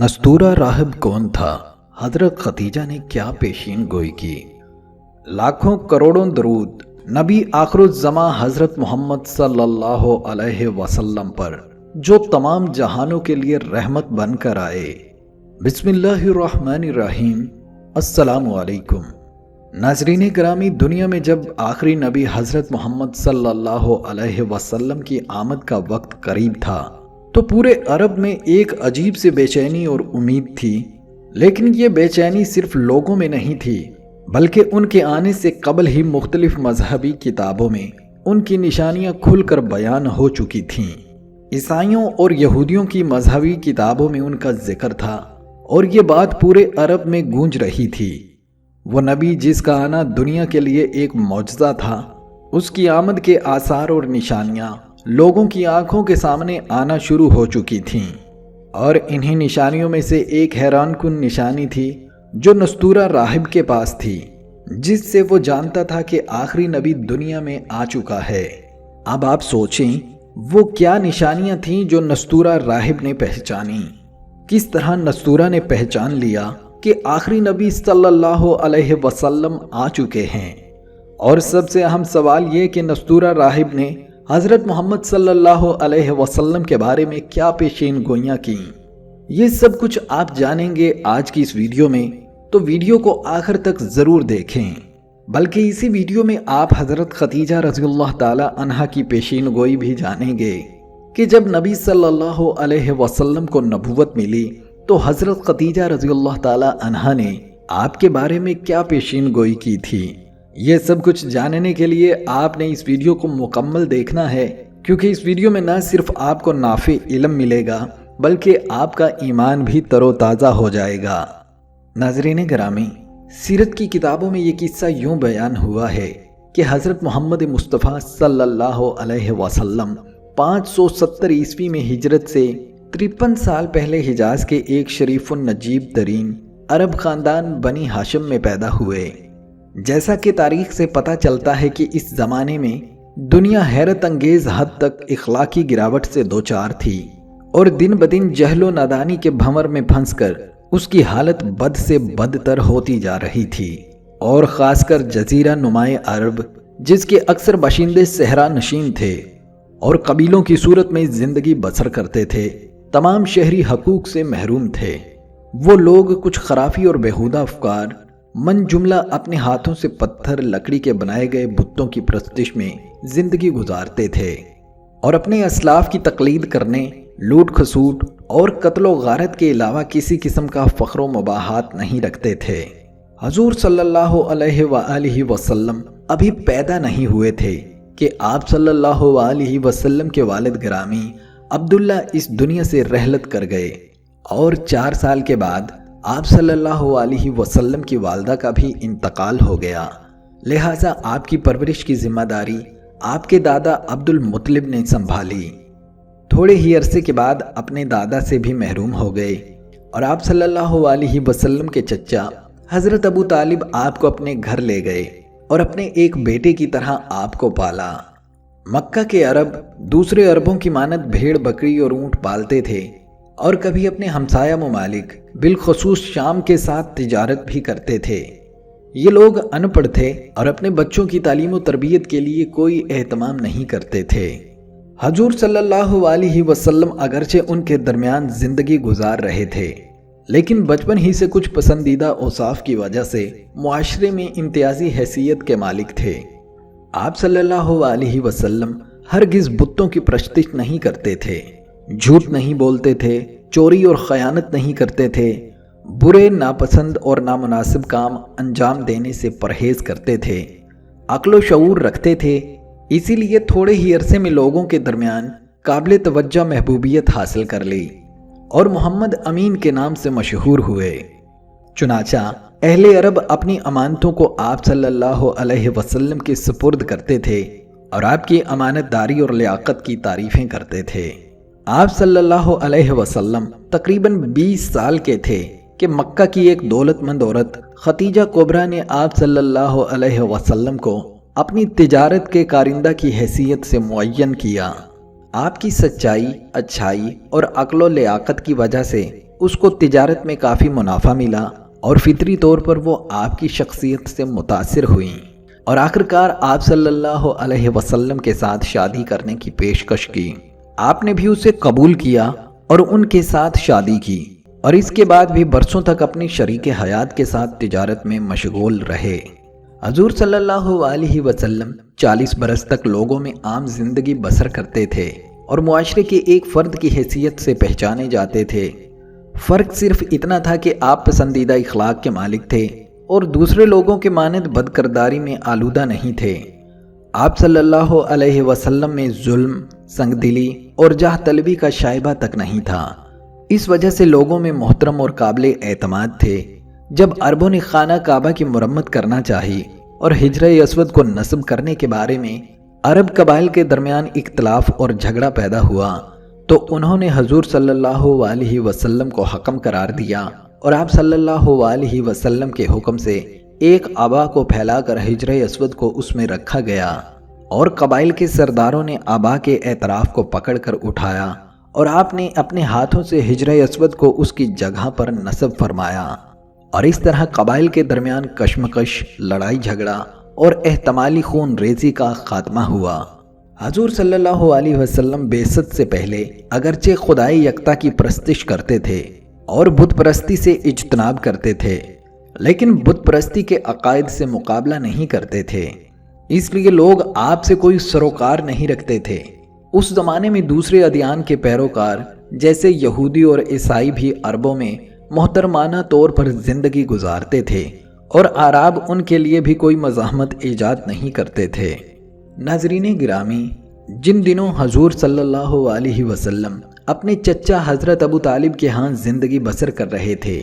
نستورہ راہب کون تھا؟ حضرت خدیجہ نے کیا پیشین گوئی کی؟ لاکھوں کروڑوں درود نبی آخر الزماں حضرت محمد صلی اللہ علیہ وسلم پر، جو تمام جہانوں کے لیے رحمت بن کر آئے۔ بسم اللہ الرحمن الرحیم۔ السلام علیکم ناظرین گرامی، دنیا میں جب آخری نبی حضرت محمد صلی اللہ علیہ وسلم کی آمد کا وقت قریب تھا تو پورے عرب میں ایک عجیب سے بے چینی اور امید تھی، لیکن یہ بے چینی صرف لوگوں میں نہیں تھی بلکہ ان کے آنے سے قبل ہی مختلف مذہبی کتابوں میں ان کی نشانیاں کھل کر بیان ہو چکی تھیں۔ عیسائیوں اور یہودیوں کی مذہبی کتابوں میں ان کا ذکر تھا اور یہ بات پورے عرب میں گونج رہی تھی۔ وہ نبی جس کا آنا دنیا کے لیے ایک معجزہ تھا، اس کی آمد کے آثار اور نشانیاں لوگوں کی آنکھوں کے سامنے آنا شروع ہو چکی تھیں، اور انہی نشانیوں میں سے ایک حیران کن نشانی تھی جو نستورہ راہب کے پاس تھی، جس سے وہ جانتا تھا کہ آخری نبی دنیا میں آ چکا ہے۔ اب آپ سوچیں وہ کیا نشانیاں تھیں جو نستورہ راہب نے پہچانی؟ کس طرح نستورہ نے پہچان لیا کہ آخری نبی صلی اللہ علیہ وسلم آ چکے ہیں؟ اور سب سے اہم سوال یہ کہ نستورہ راہب نے حضرت محمد صلی اللہ علیہ وسلم کے بارے میں کیا پیشین گوئیاں کیں؟ یہ سب کچھ آپ جانیں گے آج کی اس ویڈیو میں، تو ویڈیو کو آخر تک ضرور دیکھیں۔ بلکہ اسی ویڈیو میں آپ حضرت خدیجہ رضی اللہ تعالی عنہا کی پیشین گوئی بھی جانیں گے کہ جب نبی صلی اللہ علیہ وسلم کو نبوت ملی تو حضرت خدیجہ رضی اللہ تعالی عنہا نے آپ کے بارے میں کیا پیشین گوئی کی تھی۔ یہ سب کچھ جاننے کے لیے آپ نے اس ویڈیو کو مکمل دیکھنا ہے، کیونکہ اس ویڈیو میں نہ صرف آپ کو نافع علم ملے گا بلکہ آپ کا ایمان بھی تر و تازہ ہو جائے گا۔ ناظرین گرامی، سیرت کی کتابوں میں یہ قصہ یوں بیان ہوا ہے کہ حضرت محمد مصطفیٰ صلی اللہ علیہ وسلم 570 عیسوی میں ہجرت سے 53 سال پہلے حجاز کے ایک شریف النجیب ترین عرب خاندان بنی ہاشم میں پیدا ہوئے۔ جیسا کہ تاریخ سے پتہ چلتا ہے کہ اس زمانے میں دنیا حیرت انگیز حد تک اخلاقی گراوٹ سے دوچار تھی اور دن بدن جہل و نادانی کے بھنور میں پھنس کر اس کی حالت بد سے بدتر ہوتی جا رہی تھی، اور خاص کر جزیرہ نمائے عرب جس کے اکثر باشندے صحرا نشین تھے اور قبیلوں کی صورت میں زندگی بسر کرتے تھے، تمام شہری حقوق سے محروم تھے۔ وہ لوگ کچھ خرافی اور بیہودہ افکار من جملہ اپنے ہاتھوں سے پتھر لکڑی کے بنائے گئے بتوں کی پرستش میں زندگی گزارتے تھے اور اپنے اسلاف کی تقلید کرنے، لوٹ کھسوٹ اور قتل و غارت کے علاوہ کسی قسم کا فخر و مباحات نہیں رکھتے تھے۔ حضور صلی اللہ علیہ وآلہ وسلم ابھی پیدا نہیں ہوئے تھے کہ آپ صلی اللہ علیہ وسلم کے والد گرامی عبداللہ اس دنیا سے رحلت کر گئے، اور 4 سال کے بعد آپ صلی اللہ علیہ وسلم کی والدہ کا بھی انتقال ہو گیا، لہٰذا آپ کی پرورش کی ذمہ داری آپ کے دادا عبد المطلب نے سنبھالی۔ تھوڑے ہی عرصے کے بعد اپنے دادا سے بھی محروم ہو گئے، اور آپ صلی اللہ علیہ وسلم کے چچا حضرت ابو طالب آپ کو اپنے گھر لے گئے اور اپنے ایک بیٹے کی طرح آپ کو پالا۔ مکہ کے عرب دوسرے عربوں کی مانند بھیڑ بکری اور اونٹ پالتے تھے، اور کبھی اپنے ہمسایہ ممالک بالخصوص شام کے ساتھ تجارت بھی کرتے تھے۔ یہ لوگ ان پڑھ تھے اور اپنے بچوں کی تعلیم و تربیت کے لیے کوئی اہتمام نہیں کرتے تھے۔ حضور صلی اللہ علیہ وسلم اگرچہ ان کے درمیان زندگی گزار رہے تھے، لیکن بچپن ہی سے کچھ پسندیدہ اوصاف کی وجہ سے معاشرے میں امتیازی حیثیت کے مالک تھے۔ آپ صلی اللہ علیہ وسلم ہرگز بتوں کی پرستش نہیں کرتے تھے، جھوٹ نہیں بولتے تھے، چوری اور خیانت نہیں کرتے تھے، برے، ناپسند اور نامناسب کام انجام دینے سے پرہیز کرتے تھے، عقل و شعور رکھتے تھے، اسی لیے تھوڑے ہی عرصے میں لوگوں کے درمیان قابل توجہ محبوبیت حاصل کر لی اور محمد امین کے نام سے مشہور ہوئے۔ چنانچہ اہل عرب اپنی امانتوں کو آپ صلی اللہ علیہ وسلم کے سپرد کرتے تھے اور آپ کی امانت داری اور لیاقت کی تعریفیں کرتے تھے۔ آپ صلی اللہ علیہ وسلم تقریباً 20 سال کے تھے کہ مکہ کی ایک دولت مند عورت خدیجہ کبریٰ نے آپ صلی اللہ علیہ وسلم کو اپنی تجارت کے کارندہ کی حیثیت سے معین کیا۔ آپ کی سچائی، اچھائی اور عقل و لیاقت کی وجہ سے اس کو تجارت میں کافی منافع ملا اور فطری طور پر وہ آپ کی شخصیت سے متاثر ہوئیں اور آخرکار آپ صلی اللہ علیہ وسلم کے ساتھ شادی کرنے کی پیشکش کی۔ آپ نے بھی اسے قبول کیا اور ان کے ساتھ شادی کی اور اس کے بعد بھی برسوں تک اپنی شریک حیات کے ساتھ تجارت میں مشغول رہے۔ حضور صلی اللہ علیہ وسلم 40 برس تک لوگوں میں عام زندگی بسر کرتے تھے اور معاشرے کے ایک فرد کی حیثیت سے پہچانے جاتے تھے۔ فرق صرف اتنا تھا کہ آپ پسندیدہ اخلاق کے مالک تھے اور دوسرے لوگوں کے مانند بدکرداری میں آلودہ نہیں تھے۔ آپ صلی اللہ علیہ وسلم میں ظلم، سنگ دلی اور جاہ طلبی کا شائبہ تک نہیں تھا۔ اس وجہ سے لوگوں میں محترم اور قابل اعتماد تھے۔ جب عربوں نے خانہ کعبہ کی مرمت کرنا چاہی اور حجرہ اسود کو نصب کرنے کے بارے میں عرب قبائل کے درمیان اختلاف اور جھگڑا پیدا ہوا تو انہوں نے حضور صلی اللہ علیہ وسلم کو حکم قرار دیا اور آپ صلی اللہ علیہ وسلم کے حکم سے ایک آبا کو پھیلا کر حجرہ اسود کو اس میں رکھا گیا اور قبائل کے سرداروں نے آبا کے اعتراف کو پکڑ کر اٹھایا اور آپ نے اپنے ہاتھوں سے حجرہ اسود کو اس کی جگہ پر نصب فرمایا اور اس طرح قبائل کے درمیان کشمکش، لڑائی جھگڑا اور احتمالی خون ریزی کا خاتمہ ہوا۔ حضور صلی اللہ علیہ وسلم بعثت سے پہلے اگرچہ خدائی یکتا کی پرستش کرتے تھے اور بت پرستی سے اجتناب کرتے تھے، لیکن بت پرستی کے عقائد سے مقابلہ نہیں کرتے تھے، اس لیے لوگ آپ سے کوئی سروکار نہیں رکھتے تھے۔ اس زمانے میں دوسرے ادیان کے پیروکار جیسے یہودی اور عیسائی بھی عربوں میں محترمانہ طور پر زندگی گزارتے تھے اور اعراب ان کے لیے بھی کوئی مزاحمت ایجاد نہیں کرتے تھے۔ ناظرین گرامی، جن دنوں حضور صلی اللہ علیہ وسلم اپنے چچا حضرت ابو طالب کے ہاں زندگی بسر کر رہے تھے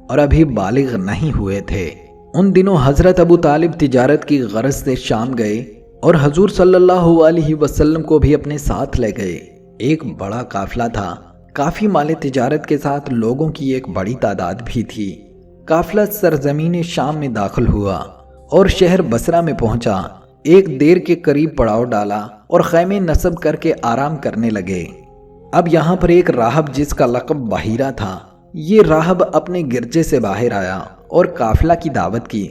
اور ابھی بالغ نہیں ہوئے تھے، ان دنوں حضرت ابو طالب تجارت کی غرض سے شام گئے اور حضور صلی اللہ علیہ وسلم کو بھی اپنے ساتھ لے گئے۔ ایک بڑا قافلہ تھا، کافی مال تجارت کے ساتھ لوگوں کی ایک بڑی تعداد بھی تھی۔ قافلہ سرزمین شام میں داخل ہوا اور شہر بصرہ میں پہنچا۔ ایک دیر کے قریب پڑاؤ ڈالا اور خیمے نصب کر کے آرام کرنے لگے۔ اب یہاں پر ایک راہب جس کا لقب بحیرہ تھا، یہ راہب اپنے گرجے سے باہر آیا اور قافلہ کی دعوت کی۔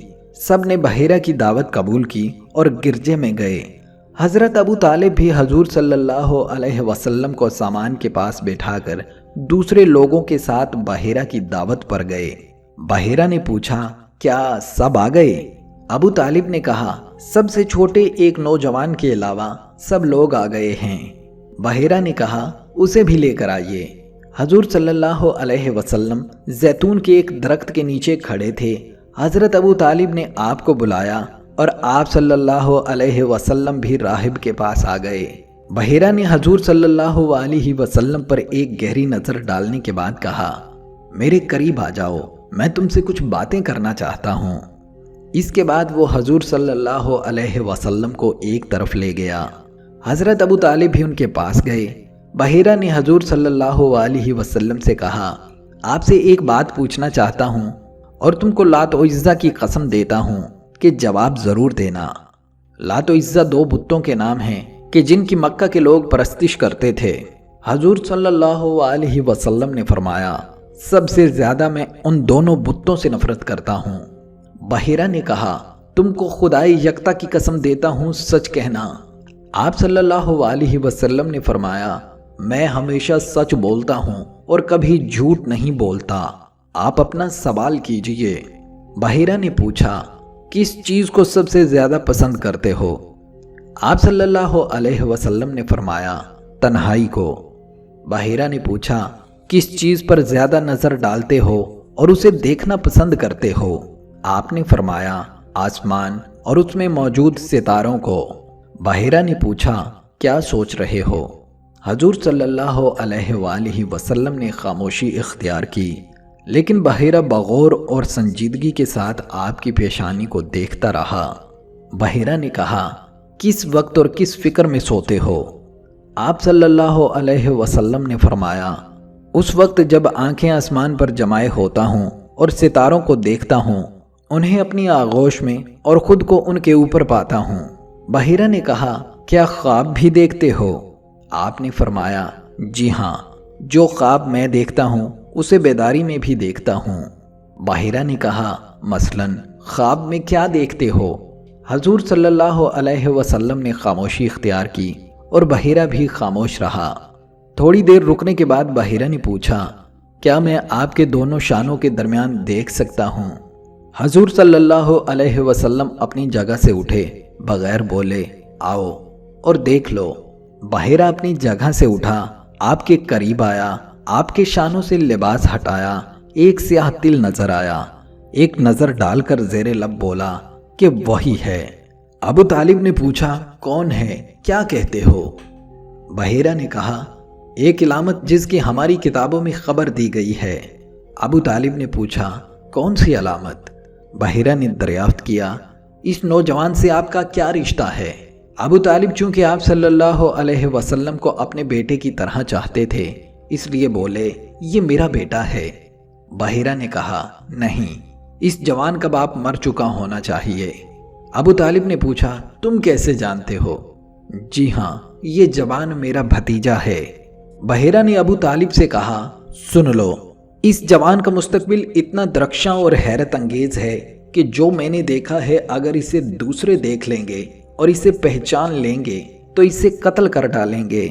سب نے بحیرہ کی دعوت قبول کی اور گرجے میں گئے۔ حضرت ابو طالب بھی حضور صلی اللہ علیہ وسلم کو سامان کے پاس بیٹھا کر دوسرے لوگوں کے ساتھ بحیرہ کی دعوت پر گئے۔ بحیرہ نے پوچھا، کیا سب آ گئے؟ ابو طالب نے کہا، سب سے چھوٹے ایک نوجوان کے علاوہ سب لوگ آ گئے ہیں۔ بحیرہ نے کہا، اسے بھی لے کر آئیے۔ حضور صلی اللہ علیہ وسلم زیتون کے ایک درخت کے نیچے کھڑے تھے۔ حضرت ابو طالب نے آپ کو بلایا اور آپ صلی اللہ علیہ وسلم بھی راہب کے پاس آ گئے۔ بحیرہ نے حضور صلی اللہ علیہ وسلم پر ایک گہری نظر ڈالنے کے بعد کہا، میرے قریب آ جاؤ، میں تم سے کچھ باتیں کرنا چاہتا ہوں۔ اس کے بعد وہ حضور صلی اللہ علیہ وسلم کو ایک طرف لے گیا۔ حضرت ابو طالب بھی ان کے پاس گئے۔ بحیرہ نے حضور صلی اللہ علیہ وسلم سے کہا، آپ سے ایک بات پوچھنا چاہتا ہوں اور تم کو لات و عزہ کی قسم دیتا ہوں کہ جواب ضرور دینا۔ لات و عزہ دو بتوں کے نام ہیں کہ جن کی مکہ کے لوگ پرستش کرتے تھے۔ حضور صلی اللہ علیہ وسلم نے فرمایا، سب سے زیادہ میں ان دونوں بتوں سے نفرت کرتا ہوں۔ بحیرہ نے کہا، تم کو خدائی یکتا کی قسم دیتا ہوں، سچ کہنا۔ آپ صلی اللہ علیہ وسلم نے فرمایا، میں ہمیشہ سچ بولتا ہوں اور کبھی جھوٹ نہیں بولتا، آپ اپنا سوال کیجئے۔ بحیرہ نے پوچھا، کس چیز کو سب سے زیادہ پسند کرتے ہو؟ آپ صلی اللہ علیہ وسلم نے فرمایا، تنہائی کو۔ بحیرہ نے پوچھا، کس چیز پر زیادہ نظر ڈالتے ہو اور اسے دیکھنا پسند کرتے ہو؟ آپ نے فرمایا، آسمان اور اس میں موجود ستاروں کو۔ بحیرہ نے پوچھا، کیا سوچ رہے ہو؟ حضور صلی اللہ علیہ وآلہ وسلم نے خاموشی اختیار کی، لیکن بحیرہ بغور اور سنجیدگی کے ساتھ آپ کی پیشانی کو دیکھتا رہا۔ بحیرہ نے کہا، کس وقت اور کس فکر میں سوتے ہو؟ آپ صلی اللہ علیہ وسلم نے فرمایا، اس وقت جب آنکھیں آسمان پر جمائے ہوتا ہوں اور ستاروں کو دیکھتا ہوں، انہیں اپنی آغوش میں اور خود کو ان کے اوپر پاتا ہوں۔ بحیرہ نے کہا، کیا خواب بھی دیکھتے ہو؟ آپ نے فرمایا، جی ہاں، جو خواب میں دیکھتا ہوں اسے بیداری میں بھی دیکھتا ہوں۔ باحرہ نے کہا، مثلاً خواب میں کیا دیکھتے ہو؟ حضور صلی اللہ علیہ وسلم نے خاموشی اختیار کی اور باحرہ بھی خاموش رہا۔ تھوڑی دیر رکنے کے بعد باحرہ نے پوچھا، کیا میں آپ کے دونوں شانوں کے درمیان دیکھ سکتا ہوں؟ حضور صلی اللہ علیہ وسلم اپنی جگہ سے اٹھے بغیر بولے، آؤ اور دیکھ لو۔ باحرہ اپنی جگہ سے اٹھا، آپ کے قریب آیا، آپ کے شانوں سے لباس ہٹایا، ایک سیاہ تل نظر آیا، ایک نظر ڈال کر زیر لب بولا کہ وہی ہے۔ ابو طالب نے پوچھا، کون ہے؟ کیا کہتے ہو؟ باحرہ نے کہا، ایک علامت جس کی ہماری کتابوں میں خبر دی گئی ہے۔ ابو طالب نے پوچھا، کون سی علامت؟ باحرہ نے دریافت کیا، اس نوجوان سے آپ کا کیا رشتہ ہے؟ ابو طالب چونکہ آپ صلی اللہ علیہ وسلم کو اپنے بیٹے کی طرح چاہتے تھے، اس لیے بولے، یہ میرا بیٹا ہے۔ باحرہ نے کہا، نہیں، اس جوان کا باپ مر چکا ہونا چاہیے۔ ابو طالب نے پوچھا، تم کیسے جانتے ہو؟ جی ہاں، یہ جوان میرا بھتیجا ہے۔ باحرہ نے ابو طالب سے کہا، سن لو، اس جوان کا مستقبل اتنا درخشاں اور حیرت انگیز ہے کہ جو میں نے دیکھا ہے، اگر اسے دوسرے دیکھ لیں گے اور اسے پہچان لیں گے تو اسے قتل کر ڈالیں گے۔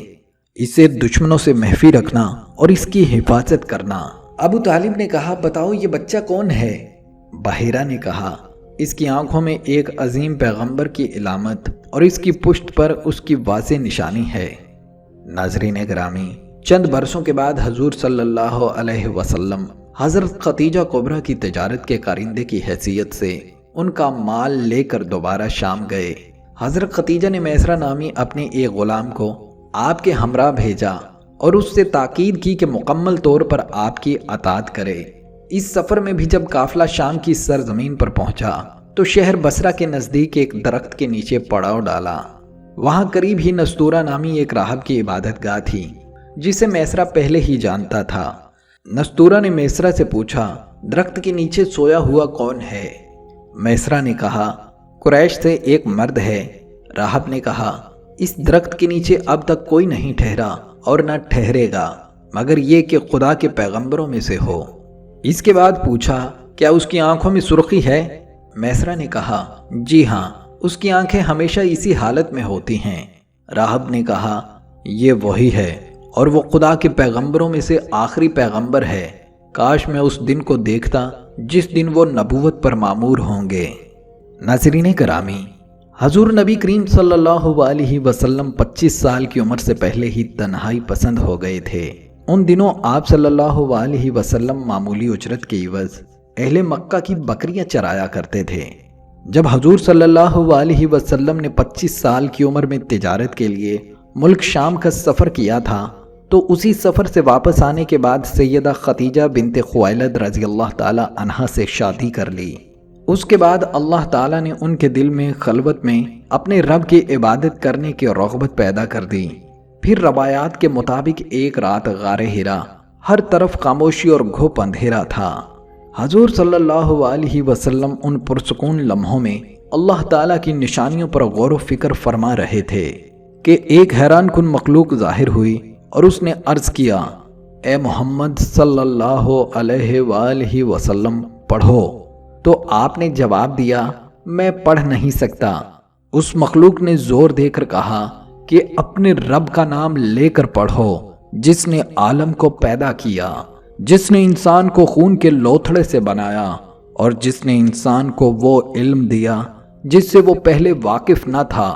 اسے دشمنوں سے محفوظ رکھنا اور اس کی حفاظت کرنا۔ ابو طالب نے کہا، بتاؤ یہ بچہ کون ہے؟ باحرہ نے کہا، اس کی آنکھوں میں ایک عظیم پیغمبر کی علامت اور اس کی پشت پر اس کی واضح نشانی ہے۔ ناظرین گرامی، چند برسوں کے بعد حضور صلی اللہ علیہ وسلم حضرت خدیجہ کبریٰ کی تجارت کے کارندے کی حیثیت سے ان کا مال لے کر دوبارہ شام گئے۔ حضرت خدیجہ نے میسرہ نامی اپنے ایک غلام کو آپ کے ہمراہ بھیجا اور اس سے تاکید کی کہ مکمل طور پر آپ کی اطاعت کرے۔ اس سفر میں بھی جب قافلہ شام کی سرزمین پر پہنچا تو شہر بصرہ کے نزدیک ایک درخت کے نیچے پڑاؤ ڈالا۔ وہاں قریب ہی نستورہ نامی ایک راہب کی عبادت گاہ تھی جسے میسرہ پہلے ہی جانتا تھا۔ نستورہ نے میسرہ سے پوچھا، درخت کے نیچے سویا ہوا کون ہے؟ میسرہ نے کہا، قریش سے ایک مرد ہے۔ راہب نے کہا، اس درخت کے نیچے اب تک کوئی نہیں ٹھہرا اور نہ ٹھہرے گا مگر یہ کہ خدا کے پیغمبروں میں سے ہو۔ اس کے بعد پوچھا، کیا اس کی آنکھوں میں سرخی ہے؟ میسرہ نے کہا، جی ہاں، اس کی آنکھیں ہمیشہ اسی حالت میں ہوتی ہیں۔ راہب نے کہا، یہ وہی ہے اور وہ خدا کے پیغمبروں میں سے آخری پیغمبر ہے۔ کاش میں اس دن کو دیکھتا جس دن وہ نبوت پر مامور ہوں گے۔ ناظرین گرامی، حضور نبی کریم صلی اللہ علیہ وسلم 25 سال کی عمر سے پہلے ہی تنہائی پسند ہو گئے تھے۔ ان دنوں آپ صلی اللہ علیہ وسلم معمولی اجرت کے عوض اہل مکہ کی بکریاں چرایا کرتے تھے۔ جب حضور صلی اللہ علیہ وسلم نے 25 سال کی عمر میں تجارت کے لیے ملک شام کا سفر کیا تھا تو اسی سفر سے واپس آنے کے بعد سیدہ خدیجہ بنت خویلد رضی اللہ تعالی عنہا سے شادی کر لی۔ اس کے بعد اللہ تعالیٰ نے ان کے دل میں خلوت میں اپنے رب کی عبادت کرنے کی رغبت پیدا کر دی۔ پھر روایات کے مطابق ایک رات غار حرا ہر طرف خاموشی اور گھپ اندھیرا تھا۔ حضور صلی اللہ علیہ وسلم ان پرسکون لمحوں میں اللہ تعالیٰ کی نشانیوں پر غور و فکر فرما رہے تھے کہ ایک حیران کن مخلوق ظاہر ہوئی اور اس نے عرض کیا، اے محمد صلی اللہ علیہ وآلہ وسلم پڑھو۔ تو آپ نے جواب دیا، میں پڑھ نہیں سکتا۔ اس مخلوق نے زور دے کر کہا کہ اپنے رب کا نام لے کر پڑھو، جس نے عالم کو پیدا کیا، جس نے انسان کو خون کے لوتھڑے سے بنایا اور جس نے انسان کو وہ علم دیا جس سے وہ پہلے واقف نہ تھا۔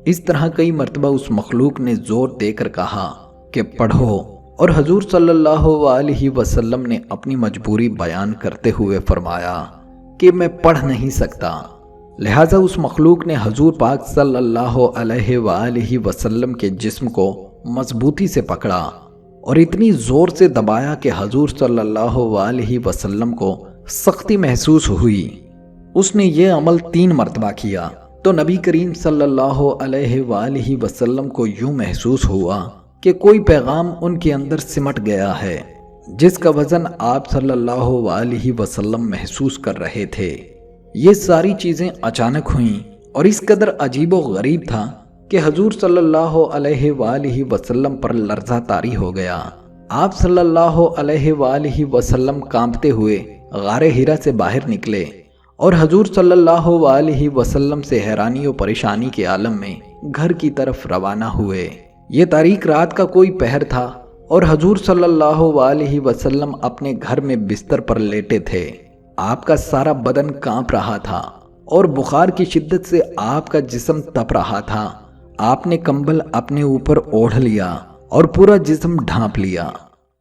اس طرح کئی مرتبہ اس مخلوق نے زور دے کر کہا کہ پڑھو، اور حضور صلی اللہ علیہ وسلم نے اپنی مجبوری بیان کرتے ہوئے فرمایا کہ میں پڑھ نہیں سکتا۔ لہٰذا اس مخلوق نے حضور پاک صلی اللہ علیہ وآلہ وسلم کے جسم کو مضبوطی سے پکڑا اور اتنی زور سے دبایا کہ حضور صلی اللہ علیہ وسلم کو سختی محسوس ہوئی۔ اس نے یہ عمل 3 مرتبہ کیا تو نبی کریم صلی اللہ علیہ وآلہ وسلم کو یوں محسوس ہوا کہ کوئی پیغام ان کے اندر سمٹ گیا ہے جس کا وزن آپ صلی اللہ علیہ وسلم محسوس کر رہے تھے۔ یہ ساری چیزیں اچانک ہوئیں اور اس قدر عجیب و غریب تھا کہ حضور صلی اللہ علیہ وآلہ وسلم پر لرزہ طاری ہو گیا۔ آپ صلی اللہ علیہ وآلہ وسلم کانپتے ہوئے غار ہیرا سے باہر نکلے اور حضور صلی اللہ علیہ وسلم سے حیرانی و پریشانی کے عالم میں گھر کی طرف روانہ ہوئے۔ یہ تاریک رات کا کوئی پہر تھا اور حضور صلی اللہ علیہ وسلم اپنے گھر میں بستر پر لیٹے تھے۔ آپ کا سارا بدن کانپ رہا تھا اور بخار کی شدت سے آپ کا جسم تپ رہا تھا۔ آپ نے کمبل اپنے اوپر اوڑھ لیا اور پورا جسم ڈھانپ لیا۔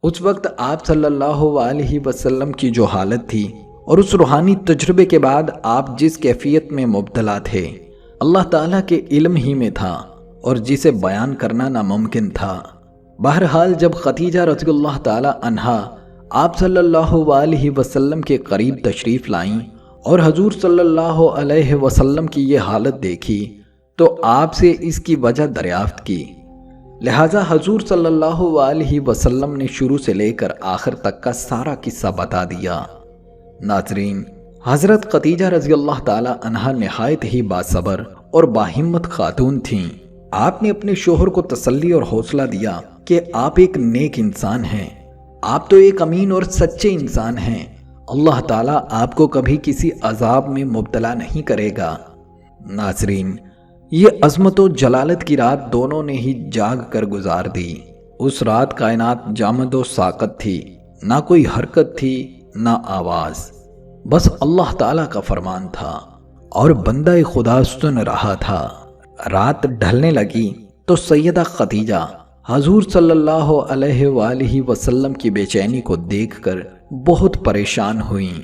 اس وقت آپ صلی اللہ علیہ وسلم کی جو حالت تھی اور اس روحانی تجربے کے بعد آپ جس کیفیت میں مبتلا تھے، اللہ تعالیٰ کے علم ہی میں تھا اور جسے بیان کرنا ناممکن تھا۔ بہرحال جب خدیجہ رضی اللہ تعالیٰ عنہا آپ صلی اللہ علیہ وسلم کے قریب تشریف لائیں اور حضور صلی اللہ علیہ وسلم کی یہ حالت دیکھی تو آپ سے اس کی وجہ دریافت کی۔ لہٰذا حضور صلی اللہ علیہ وسلم نے شروع سے لے کر آخر تک کا سارا قصہ بتا دیا۔ ناظرین، حضرت خدیجہ رضی اللہ تعالی عنہا نہایت ہی باصبر اور باہمت خاتون تھیں۔ آپ نے اپنے شوہر کو تسلی اور حوصلہ دیا کہ آپ ایک نیک انسان ہیں، آپ تو ایک امین اور سچے انسان ہیں، اللہ تعالیٰ آپ کو کبھی کسی عذاب میں مبتلا نہیں کرے گا۔ ناظرین، یہ عظمت و جلالت کی رات دونوں نے ہی جاگ کر گزار دی۔ اس رات کائنات جامد و ساکت تھی، نہ کوئی حرکت تھی نہ آواز، بس اللہ تعالیٰ کا فرمان تھا اور بندہ خدا سن رہا تھا۔ رات ڈھلنے لگی تو سیدہ خدیجہ حضور صلی اللہ علیہ وآلہ وسلم کی بے چینی کو دیکھ کر بہت پریشان ہوئیں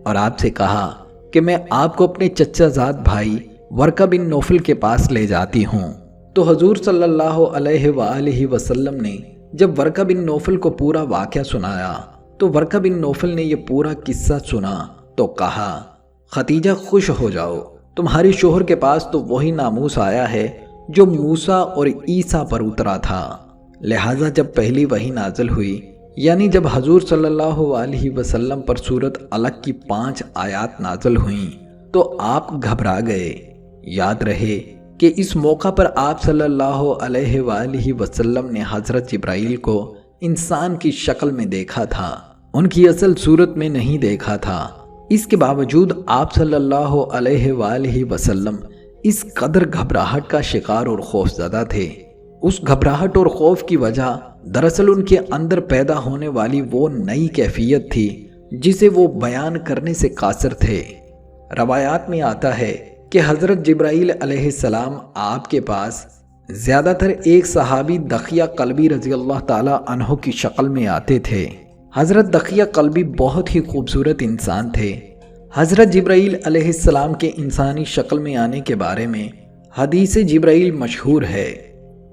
اور آپ سے کہا کہ میں آپ کو اپنے چچا زاد بھائی ورقہ بن نوفل کے پاس لے جاتی ہوں۔ تو حضور صلی اللہ علیہ وآلہ وسلم نے جب ورقہ بن نوفل کو پورا واقعہ سنایا تو ورقہ بن نوفل نے یہ پورا قصہ سنا تو کہا، خدیجہ خوش ہو جاؤ، تمہارے شوہر کے پاس تو وہی ناموس آیا ہے جو موسیٰ اور عیسیٰ پر اترا تھا۔ لہٰذا جب پہلی وحی نازل ہوئی، یعنی جب حضور صلی اللہ علیہ وسلم پر سورۃ علق کی 5 آیات نازل ہوئیں تو آپ گھبرا گئے۔ یاد رہے کہ اس موقع پر آپ صلی اللہ علیہ وآلہ وسلم نے حضرت جبرائیل کو انسان کی شکل میں دیکھا تھا، ان کی اصل صورت میں نہیں دیکھا تھا۔ اس کے باوجود آپ صلی اللہ علیہ وآلہ وسلم اس قدر گھبراہٹ کا شکار اور خوف زدہ تھے۔ اس گھبراہٹ اور خوف کی وجہ دراصل ان کے اندر پیدا ہونے والی وہ نئی کیفیت تھی جسے وہ بیان کرنے سے قاصر تھے۔ روایات میں آتا ہے کہ حضرت جبرائیل علیہ السلام آپ کے پاس زیادہ تر ایک صحابی دخیہ قلبی رضی اللہ تعالیٰ عنہ کی شکل میں آتے تھے۔ حضرت دخیہ قلبی بہت ہی خوبصورت انسان تھے۔ حضرت جبرائیل علیہ السلام کے انسانی شکل میں آنے کے بارے میں حدیث جبرائیل مشہور ہے۔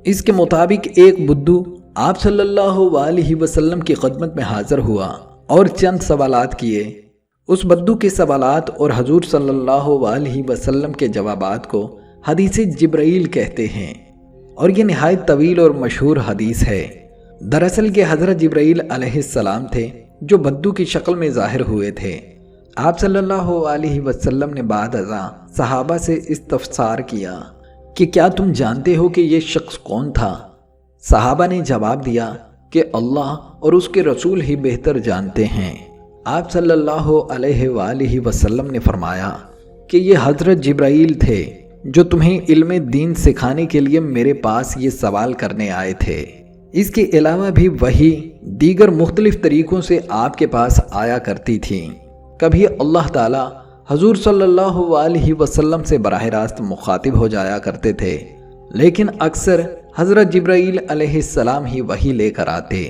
اس کے مطابق ایک بدو آپ صلی اللہ علیہ وسلم کی خدمت میں حاضر ہوا اور چند سوالات کیے۔ اس بدو کے سوالات اور حضور صلی اللہ علیہ وسلم کے جوابات کو حدیث جبرائیل کہتے ہیں اور یہ نہایت طویل اور مشہور حدیث ہے۔ دراصل یہ حضرت جبرائیل علیہ السلام تھے جو بدو کی شکل میں ظاہر ہوئے تھے۔ آپ صلی اللہ علیہ وسلم نے بعد ازاں صحابہ سے استفسار کیا کہ کیا تم جانتے ہو کہ یہ شخص کون تھا؟ صحابہ نے جواب دیا کہ اللہ اور اس کے رسول ہی بہتر جانتے ہیں۔ آپ صلی اللہ علیہ وآلہ وسلم نے فرمایا کہ یہ حضرت جبرائیل تھے جو تمہیں علم دین سکھانے کے لیے میرے پاس یہ سوال کرنے آئے تھے۔ اس کے علاوہ بھی وہی دیگر مختلف طریقوں سے آپ کے پاس آیا کرتی تھی۔ کبھی اللہ تعالیٰ حضور صلی اللہ علیہ وسلم سے براہ راست مخاطب ہو جایا کرتے تھے، لیکن اکثر حضرت جبرائیل علیہ السلام ہی وحی لے کر آتے۔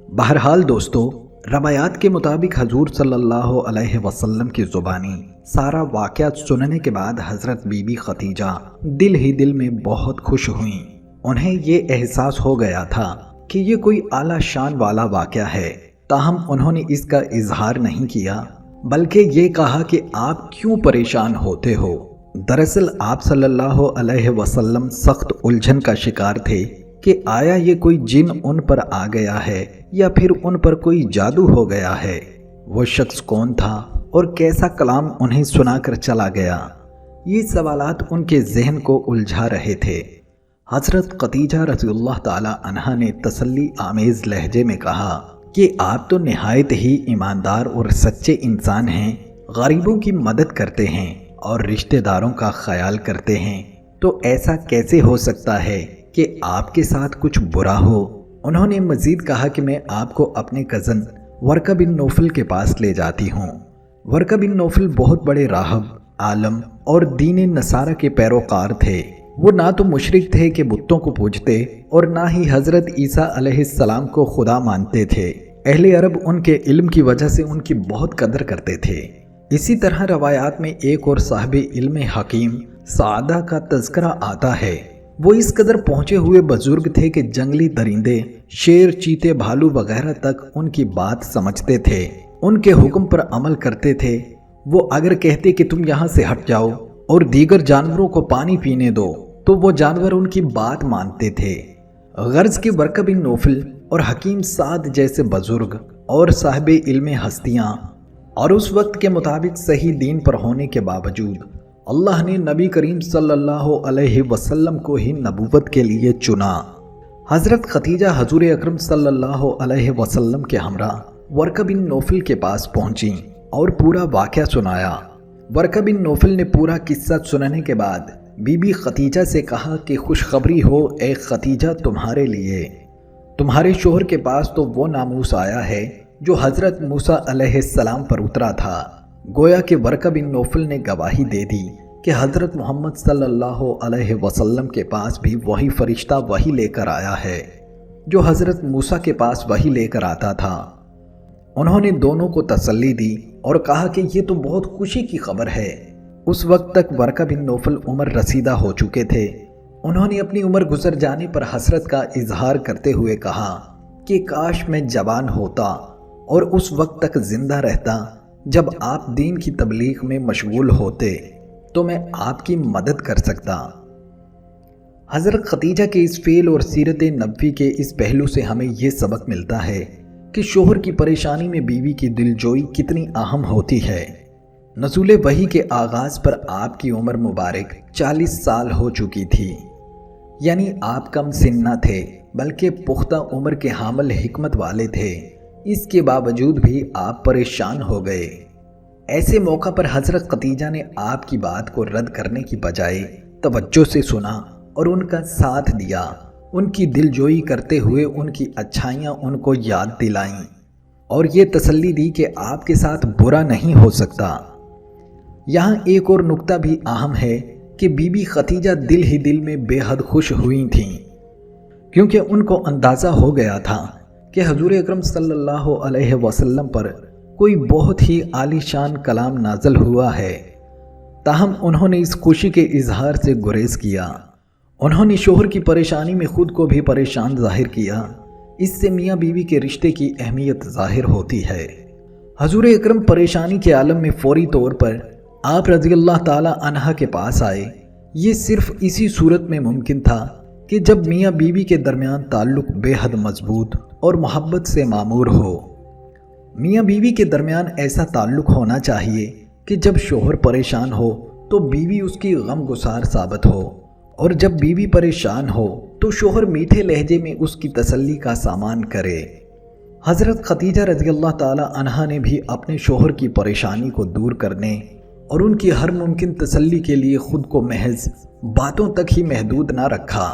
بہرحال دوستو، روایات کے مطابق حضور صلی اللہ علیہ وسلم کی زبانی سارا واقعہ سننے کے بعد حضرت بی بی خدیجہ دل ہی دل میں بہت خوش ہوئیں۔ انہیں یہ احساس ہو گیا تھا کہ یہ کوئی اعلیٰ شان والا واقعہ ہے، تاہم انہوں نے اس کا اظہار نہیں کیا، بلکہ یہ کہا کہ آپ کیوں پریشان ہوتے ہو۔ دراصل آپ صلی اللہ علیہ وسلم سخت الجھن کا شکار تھے کہ آیا یہ کوئی جن ان پر آ گیا ہے یا پھر ان پر کوئی جادو ہو گیا ہے۔ وہ شخص کون تھا اور کیسا کلام انہیں سنا کر چلا گیا؟ یہ سوالات ان کے ذہن کو الجھا رہے تھے۔ حضرت خدیجہ رضی اللہ تعالی عنہا نے تسلی آمیز لہجے میں کہا کہ آپ تو نہایت ہی ایماندار اور سچے انسان ہیں، غریبوں کی مدد کرتے ہیں اور رشتہ داروں کا خیال کرتے ہیں، تو ایسا کیسے ہو سکتا ہے کہ آپ کے ساتھ کچھ برا ہو؟ انہوں نے مزید کہا کہ میں آپ کو اپنے کزن ورقہ بن نوفل کے پاس لے جاتی ہوں۔ ورقہ بن نوفل بہت بڑے راہب، عالم اور دین نصارہ کے پیروکار تھے۔ وہ نہ تو مشرک تھے کہ بتوں کو پوجتے اور نہ ہی حضرت عیسیٰ علیہ السلام کو خدا مانتے تھے۔ اہل عرب ان کے علم کی وجہ سے ان کی بہت قدر کرتے تھے۔ اسی طرح روایات میں ایک اور صاحب علم حکیم سعدہ کا تذکرہ آتا ہے۔ وہ اس قدر پہنچے ہوئے بزرگ تھے کہ جنگلی درندے، شیر، چیتے، بھالو وغیرہ تک ان کی بات سمجھتے تھے، ان کے حکم پر عمل کرتے تھے۔ وہ اگر کہتے کہ تم یہاں سے ہٹ جاؤ اور دیگر جانوروں کو پانی پینے دو تو وہ جانور ان کی بات مانتے تھے۔ غرض کہ ورقہ بن نوفل اور حکیم سعد جیسے بزرگ اور صاحب علم ہستیاں اور اس وقت کے مطابق صحیح دین پر ہونے کے باوجود اللہ نے نبی کریم صلی اللہ علیہ وسلم کو ہی نبوت کے لیے چنا۔ حضرت خدیجہ حضور اکرم صلی اللہ علیہ وسلم کے ہمراہ ورقہ بن نوفل کے پاس پہنچیں اور پورا واقعہ سنایا۔ ورقہ بن نوفل نے پورا قصہ سننے کے بعد بی بی خدیجہ سے کہا کہ خوشخبری ہو اے خدیجہ تمہارے لیے، تمہارے شوہر کے پاس تو وہ ناموس آیا ہے جو حضرت موسیٰ علیہ السلام پر اترا تھا۔ گویا کہ ورقہ بن نوفل نے گواہی دے دی کہ حضرت محمد صلی اللہ علیہ وسلم کے پاس بھی وہی فرشتہ وہی لے کر آیا ہے جو حضرت موسیٰ کے پاس وہی لے کر آتا تھا۔ انہوں نے دونوں کو تسلی دی اور کہا کہ یہ تو بہت خوشی کی خبر ہے۔ اس وقت تک ورقہ بن نوفل عمر رسیدہ ہو چکے تھے۔ انہوں نے اپنی عمر گزر جانے پر حسرت کا اظہار کرتے ہوئے کہا کہ کاش میں جوان ہوتا اور اس وقت تک زندہ رہتا جب آپ دین کی تبلیغ میں مشغول ہوتے تو میں آپ کی مدد کر سکتا۔ حضرت خدیجہ کے اس فعل اور سیرت نبوی کے اس پہلو سے ہمیں یہ سبق ملتا ہے کہ شوہر کی پریشانی میں بیوی کی دلجوئی کتنی اہم ہوتی ہے۔ نزول وحی کے آغاز پر آپ کی عمر مبارک 40 سال ہو چکی تھی، یعنی آپ کم سن نہ تھے بلکہ پختہ عمر کے حامل حکمت والے تھے۔ اس کے باوجود بھی آپ پریشان ہو گئے۔ ایسے موقع پر حضرت خدیجہ نے آپ کی بات کو رد کرنے کی بجائے توجہ سے سنا اور ان کا ساتھ دیا، ان کی دلجوئی کرتے ہوئے ان کی اچھائیاں ان کو یاد دلائیں اور یہ تسلی دی کہ آپ کے ساتھ برا نہیں ہو سکتا۔ یہاں ایک اور نکتہ بھی اہم ہے کہ بی بی خدیجہ دل ہی دل میں بے حد خوش ہوئی تھیں، کیونکہ ان کو اندازہ ہو گیا تھا کہ حضور اکرم صلی اللہ علیہ وسلم پر کوئی بہت ہی عالی شان کلام نازل ہوا ہے۔ تاہم انہوں نے اس خوشی کے اظہار سے گریز کیا۔ انہوں نے شوہر کی پریشانی میں خود کو بھی پریشان ظاہر کیا۔ اس سے میاں بیوی کے رشتے کی اہمیت ظاہر ہوتی ہے۔ حضور اکرم پریشانی کے عالم میں فوری طور پر آپ رضی اللہ تعالی عنہ کے پاس آئے۔ یہ صرف اسی صورت میں ممکن تھا کہ جب میاں بیوی کے درمیان تعلق بے حد مضبوط اور محبت سے معمور ہو۔ میاں بیوی کے درمیان ایسا تعلق ہونا چاہیے کہ جب شوہر پریشان ہو تو بیوی اس کی غم گسار ثابت ہو، اور جب بیوی پریشان ہو تو شوہر میٹھے لہجے میں اس کی تسلی کا سامان کرے۔ حضرت خدیجہ رضی اللہ تعالی عنہا نے بھی اپنے شوہر کی پریشانی کو دور کرنے اور ان کی ہر ممکن تسلی کے لیے خود کو محض باتوں تک ہی محدود نہ رکھا،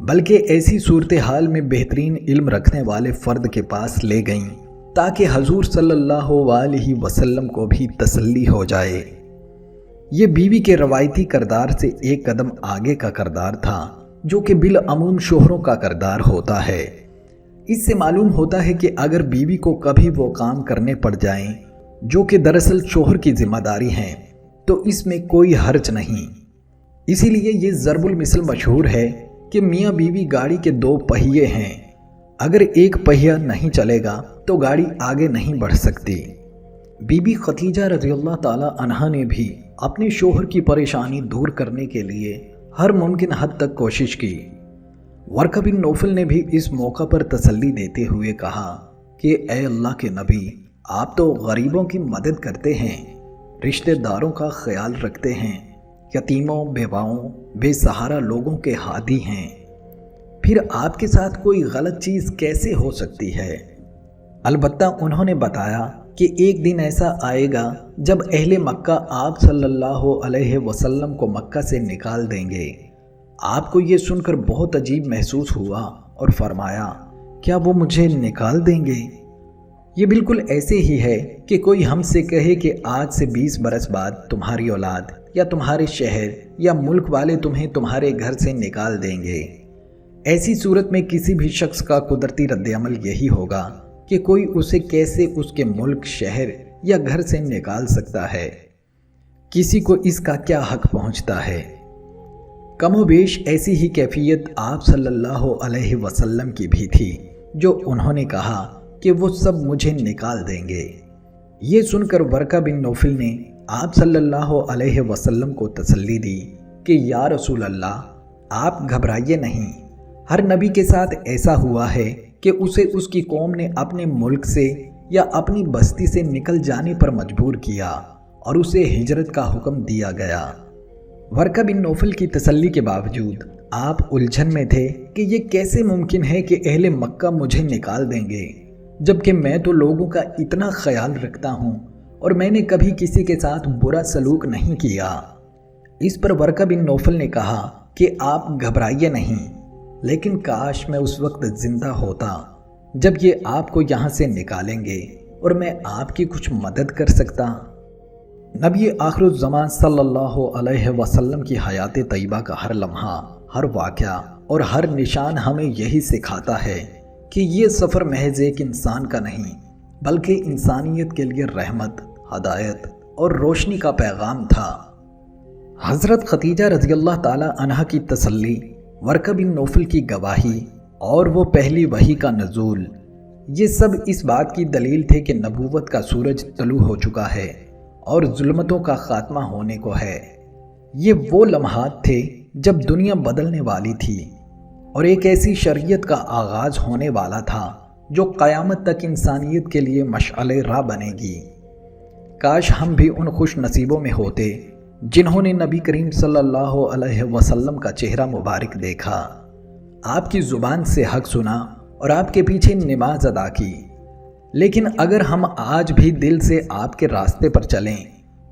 بلکہ ایسی صورتحال میں بہترین علم رکھنے والے فرد کے پاس لے گئیں تاکہ حضور صلی اللہ علیہ وسلم کو بھی تسلی ہو جائے۔ یہ بیوی کے روایتی کردار سے ایک قدم آگے کا کردار تھا جو کہ بالعموم شوہروں کا کردار ہوتا ہے۔ اس سے معلوم ہوتا ہے کہ اگر بیوی کو کبھی وہ کام کرنے پڑ جائیں جو کہ دراصل شوہر کی ذمہ داری ہیں تو اس میں کوئی حرج نہیں۔ اسی لیے یہ ضرب المثل مشہور ہے کہ میاں بیوی گاڑی کے دو پہیے ہیں، اگر ایک پہیہ نہیں چلے گا تو گاڑی آگے نہیں بڑھ سکتی۔ بی بی خدیجہ رضی اللہ تعالی عنہا نے بھی اپنے شوہر کی پریشانی دور کرنے کے لیے ہر ممکن حد تک کوشش کی۔ ورقہ بن نوفل نے بھی اس موقع پر تسلی دیتے ہوئے کہا کہ اے اللہ کے نبی، آپ تو غریبوں کی مدد کرتے ہیں، رشتہ داروں کا خیال رکھتے ہیں، یتیموں، بیواؤں، بے سہارا لوگوں کے ہادی ہیں، پھر آپ کے ساتھ کوئی غلط چیز کیسے ہو سکتی ہے؟ البتہ انہوں نے بتایا کہ ایک دن ایسا آئے گا جب اہل مکہ آپ صلی اللہ علیہ وسلم کو مکہ سے نکال دیں گے۔ آپ کو یہ سن کر بہت عجیب محسوس ہوا اور فرمایا، کیا وہ مجھے نکال دیں گے؟ یہ بالکل ایسے ہی ہے کہ کوئی ہم سے کہے کہ آج سے 20 برس بعد تمہاری اولاد یا تمہارے شہر یا ملک والے تمہیں تمہارے گھر سے نکال دیں گے۔ ایسی صورت میں کسی بھی شخص کا قدرتی رد عمل یہی ہوگا کہ کوئی اسے کیسے اس کے ملک، شہر یا گھر سے نکال سکتا ہے؟ کسی کو اس کا کیا حق پہنچتا ہے؟ کم و بیش ایسی ہی کیفیت آپ صلی اللہ علیہ وسلم کی بھی تھی، جو انہوں نے کہا کہ وہ سب مجھے نکال دیں گے۔ یہ سن کر ورقہ بن نوفل نے آپ صلی اللہ علیہ وسلم کو تسلی دی کہ یا رسول اللہ، آپ گھبرائیے نہیں، ہر نبی کے ساتھ ایسا ہوا ہے کہ اسے اس کی قوم نے اپنے ملک سے یا اپنی بستی سے نکل جانے پر مجبور کیا اور اسے ہجرت کا حکم دیا گیا۔ ورقہ بن نوفل کی تسلی کے باوجود آپ الجھن میں تھے کہ یہ کیسے ممکن ہے کہ اہل مکہ مجھے نکال دیں گے، جبکہ میں تو لوگوں کا اتنا خیال رکھتا ہوں اور میں نے کبھی کسی کے ساتھ برا سلوک نہیں کیا۔ اس پر ورقہ بن نوفل نے کہا کہ آپ گھبرائیے نہیں، لیکن کاش میں اس وقت زندہ ہوتا جب یہ آپ کو یہاں سے نکالیں گے اور میں آپ کی کچھ مدد کر سکتا۔ نبی آخر الزمان صلی اللہ علیہ وسلم کی حیات طیبہ کا ہر لمحہ، ہر واقعہ اور ہر نشان ہمیں یہی سکھاتا ہے کہ یہ سفر محض ایک انسان کا نہیں بلکہ انسانیت کے لیے رحمت، ہدایت اور روشنی کا پیغام تھا۔ حضرت خدیجہ رضی اللہ تعالی عنہا کی تسلی، ورقہ بن نوفل کی گواہی اور وہ پہلی وحی کا نزول، یہ سب اس بات کی دلیل تھے کہ نبوت کا سورج طلوع ہو چکا ہے اور ظلمتوں کا خاتمہ ہونے کو ہے۔ یہ وہ لمحات تھے جب دنیا بدلنے والی تھی اور ایک ایسی شریعت کا آغاز ہونے والا تھا جو قیامت تک انسانیت کے لیے مشعل راہ بنے گی۔ کاش ہم بھی ان خوش نصیبوں میں ہوتے جنہوں نے نبی کریم صلی اللہ علیہ وسلم کا چہرہ مبارک دیکھا، آپ کی زبان سے حق سنا اور آپ کے پیچھے نماز ادا کی۔ لیکن اگر ہم آج بھی دل سے آپ کے راستے پر چلیں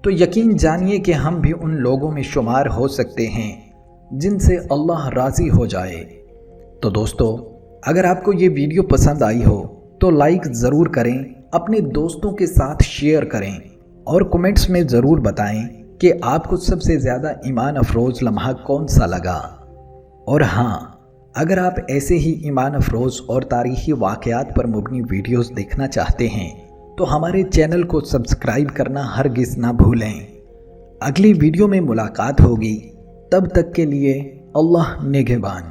تو یقین جانیے کہ ہم بھی ان لوگوں میں شمار ہو سکتے ہیں جن سے اللہ راضی ہو جائے۔ تو دوستو، اگر آپ کو یہ ویڈیو پسند آئی ہو تو لائک ضرور کریں، اپنے دوستوں کے ساتھ شیئر کریں اور کمنٹس میں ضرور بتائیں کہ آپ کو سب سے زیادہ ایمان افروز لمحہ کون سا لگا۔ اور ہاں، اگر آپ ایسے ہی ایمان افروز اور تاریخی واقعات پر مبنی ویڈیوز دیکھنا چاہتے ہیں تو ہمارے چینل کو سبسکرائب کرنا ہرگز نہ بھولیں۔ اگلی ویڈیو میں ملاقات ہوگی، تب تک کے لیے اللہ نگہبان۔